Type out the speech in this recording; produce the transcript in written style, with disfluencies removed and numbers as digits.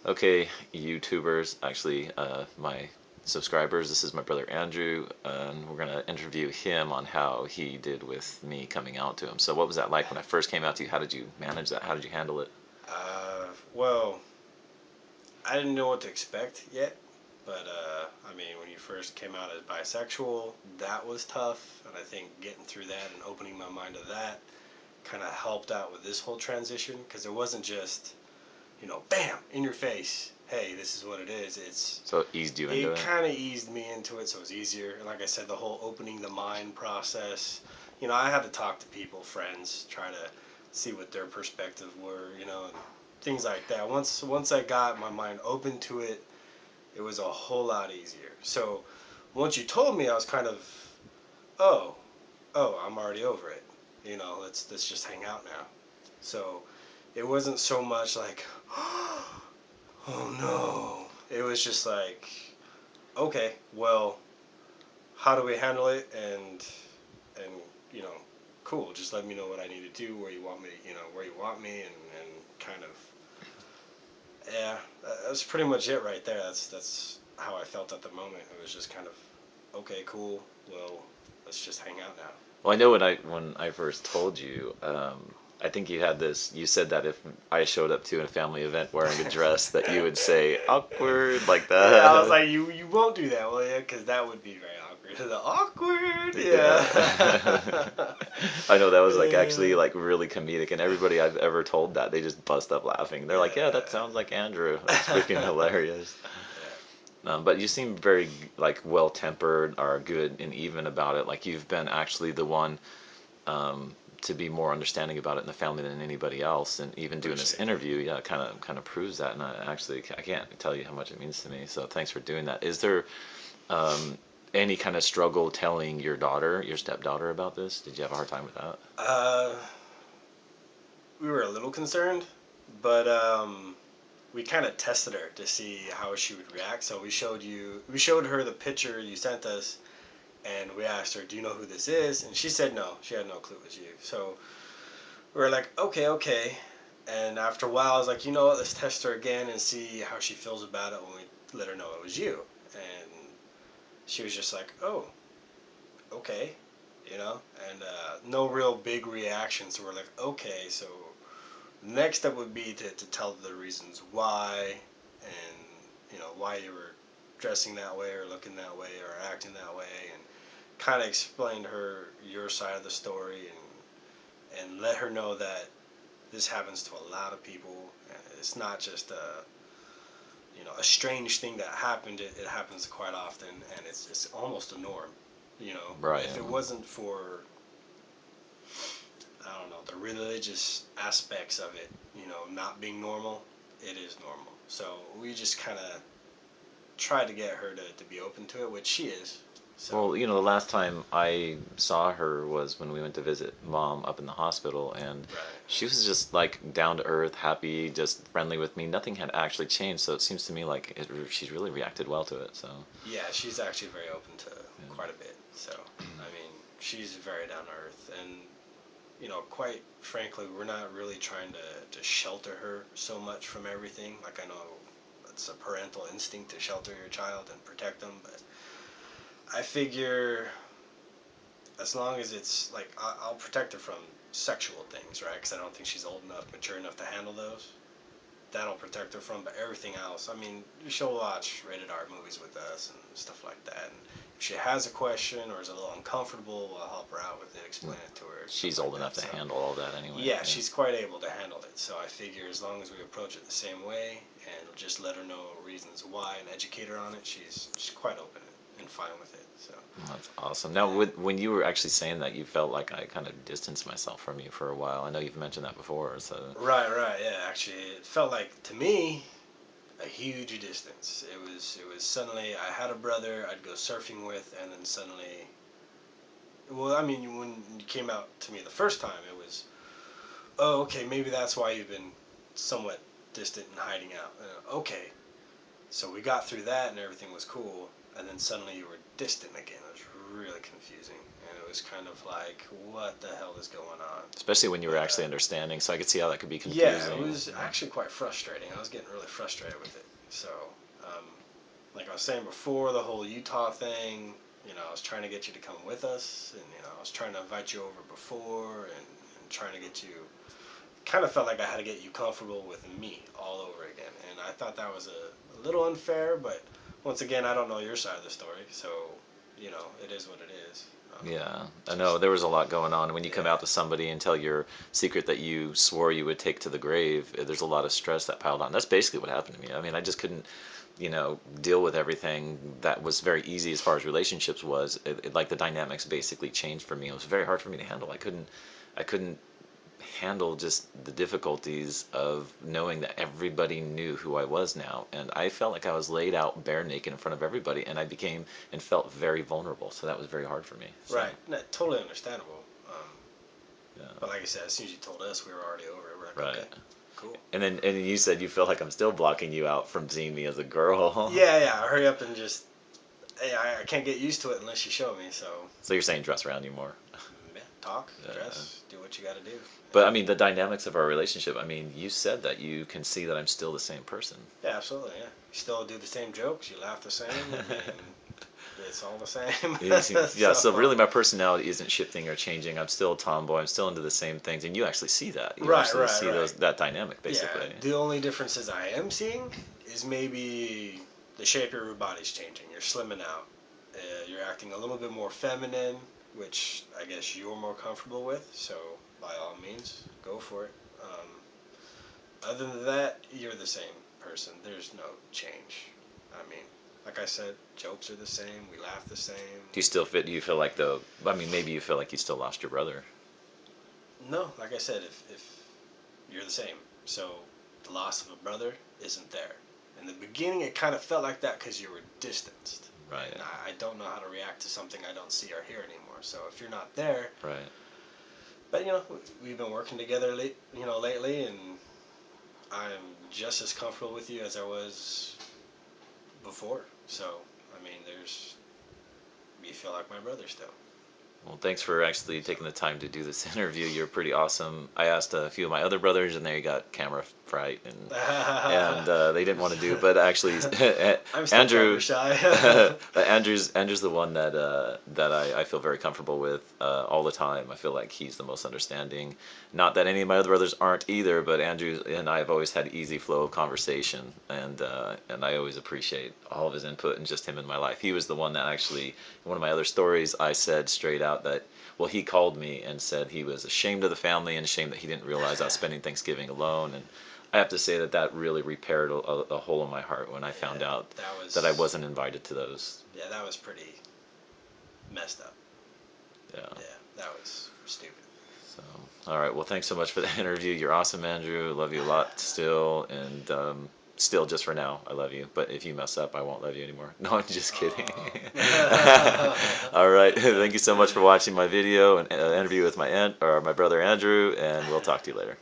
Okay, YouTubers, actually, my subscribers, this is my brother Andrew, and we're gonna interview him on how he did with me coming out to him. So, what was that like when I first came out to you? How did you manage that? How did you handle it? Well, I didn't know what to expect yet, but I mean, when you first came out as bisexual, that was tough, and I think getting through that and opening my mind to that kind of helped out with this whole transition because it wasn't just bam in your face. Hey, this is what it is. So, it eased you into It it? kind of eased me into it, so it was easier. And like I said, the whole opening the mind process. I had to talk to people, friends, try to see what their perspective were, and things like that. Once I got my mind open to it, it was a whole lot easier. So once you told me, I was kind of, oh, I'm already over it. Let's just hang out now. So it wasn't so much like, oh no. It was just like, okay, well, how do we handle it? And you know, cool. Just let me know what I need to do, where you want me, where you want me, and kind of, yeah, that's pretty much it right there. That's how I felt at the moment. It was just kind of, okay, cool. Well, let's just hang out now. Well, I know when I first told you, I think you had this. You said that if I showed up to a family event wearing a dress, that you would say awkward like Yeah, I was that. like, you won't do that, will you? Because that would be very awkward. The awkward, Yeah. yeah. I know that was like Yeah. actually like really comedic, and everybody I've ever told that they just bust up laughing. They're like, "Yeah, that sounds like Andrew." That's freaking hilarious. Yeah. But you seem very like well tempered or good and even about it. Like you've been actually the one to be more understanding about it in the family than anybody else, and even doing this Appreciate that. interview, yeah, kind of proves that. And I can't tell you how much it means to me. So thanks for doing that. Is there any kind of struggle telling your daughter, your stepdaughter, about this? Did you have a hard time with that? Uh, we were a little concerned, but we kind of tested her to see how she would react. So we showed her the picture you sent us, and we asked her, "Do you know who this is?" And she said no. She had no clue it was you. So we were like, "Okay, okay." And after a while, I was like, "You know what? Let's test her again and see how she feels about it when we let her know it was you." And she was just like, "Oh, okay," and no real big reaction. So we're like, "Okay, so." Next step would be to tell the reasons why, and why you were dressing that way or looking that way or acting that way, and kind of explain to her your side of the story, and let her know that this happens to a lot of people. And it's not just a strange thing that happened. It happens quite often, and it's almost a norm. Right. If it wasn't for, I don't know, the religious aspects of it, not being normal, it is normal. So we just kind of try to get her to be open to it, which she is. So, Well, the last time I saw her was when we went to visit mom up in the hospital, and right. she was just like down to earth, happy, just friendly with me. Nothing had actually changed, so it seems to me like she's really reacted well to it. So, Yeah, she's actually very open to yeah. quite a bit. So, I mean, she's very down to earth. And, quite frankly, we're not really trying to shelter her so much from everything. Like, I know it's a parental instinct to shelter your child and protect them, but I figure as long as it's like I'll protect her from sexual things, right? Because I don't think she's old enough, mature enough to handle those. That'll protect her from, but everything else, I mean, she'll watch rated R movies with us and stuff like that. And if she has a question or is a little uncomfortable, we'll help her out with it, explain it to her, stuff She's like old enough that. to So handle all that anyway. yeah, Yeah. she's quite able to handle it. So I figure as long as we approach it the same way and just let her know reasons why and educate her on it, she's quite open and fine with it. So That's awesome. Now, when you were actually saying that, you felt like I kind of distanced myself from you for a while. I know you've mentioned that before, so right, yeah. Actually, it felt like to me a huge distance. It was suddenly I had a brother I'd go surfing with, and then suddenly, well, I mean, when you came out to me the first time, it was, oh, okay, maybe that's why you've been somewhat distant and hiding out. Okay, so we got through that, and everything was cool. and then suddenly you were distant again. It was really confusing, and it was kind of like, what the hell is going on? Especially when you were But actually understanding, so I could see how that could be yeah, it confusing. was actually quite frustrating. I was getting really frustrated with it. So, um, like I was saying before, the whole Utah thing. I was trying to get you to come with us, and I was trying to invite you over before, and trying to get you. Kind of felt like I had to get you comfortable with me all over again, and I thought that was a little unfair. But once again, I don't know your side of the story, so it is what it is. Yeah, I know Just there was a lot going on. When you come yeah, out to somebody and tell your secret that you swore you would take to the grave, there's a lot of stress that piled on. That's basically what happened to me. I mean, I just couldn't, deal with everything that was very easy as far as relationships was. Like the dynamics basically changed for me. It was very hard for me to handle. I couldn't handle just the difficulties of knowing that everybody knew who I was now. And I felt like I was laid out bare naked in front of everybody, and I became and felt very vulnerable. So that was very hard for me. So, right, no, totally understandable. yeah, But like I said, as soon as you told us, we were already over it. We're like, right. okay, cool. And then you said you feel like I'm still blocking you out from seeing me as a girl. Yeah, yeah. Hurry up and just. Hey, I can't get used to it unless you show me. So, So you're saying dress around you more. yeah, talk, Yeah. dress, do what you got to do. But I mean, the dynamics of our relationship, I mean, you said that you can see that I'm still the same person. Yeah, absolutely. Yeah, you still do the same jokes. You laugh the same. I mean, it's all the same. Yeah, so, so really my personality isn't shifting or changing. I'm still a tomboy. I'm still into the same things. And you actually see that. You right, actually right, see right. that dynamic, Yeah, basically. the only differences I am seeing is maybe the shape of your body's changing. You're slimming out. You're acting a little bit more feminine, which I guess you're more comfortable with. So by all means, go for it. Other than that, you're the same person. There's no change. I mean, like I said, jokes are the same. We laugh the same. Do you still fit? Do you feel like though? I mean, maybe you feel like you still lost your brother. No, like I said, if you're the same, so the loss of a brother isn't there. In the beginning, it kind of felt like that because you were distanced, Right. and I don't know how to react to something I don't see or hear anymore. So if you're not there, Right. but we've been working together lately, and I'm just as comfortable with you as I was before. So I mean, you feel like my brother still. Well, thanks for actually So taking the time to do this interview. You're pretty awesome. I asked a few of my other brothers, and they got camera fright, and they didn't want to do. But actually, I'm still camera Andrew, shy. Andrew's the one that I feel very comfortable with all the time. I feel like he's the most understanding. Not that any of my other brothers aren't either, but Andrew and I have always had easy flow of conversation, and I always appreciate all of his input and just him in my life. He was the one that actually, in one of my other stories, I said straight out that, well, he called me and said he was ashamed of the family and ashamed that he didn't realize I was spending Thanksgiving alone. And I have to say that really repaired a hole in my heart when I found Yeah, out that that I was wasn't invited to those. yeah, that was pretty messed up. Yeah. Yeah, that was stupid. So, all right. Well, thanks so much for the interview. You're awesome, Andrew. Love you a lot still, and still just for now, I love you. But if you mess up, I won't love you anymore. No, I'm just kidding. All right. Thank you so much for watching my video and interview with my brother Andrew, and we'll talk to you later.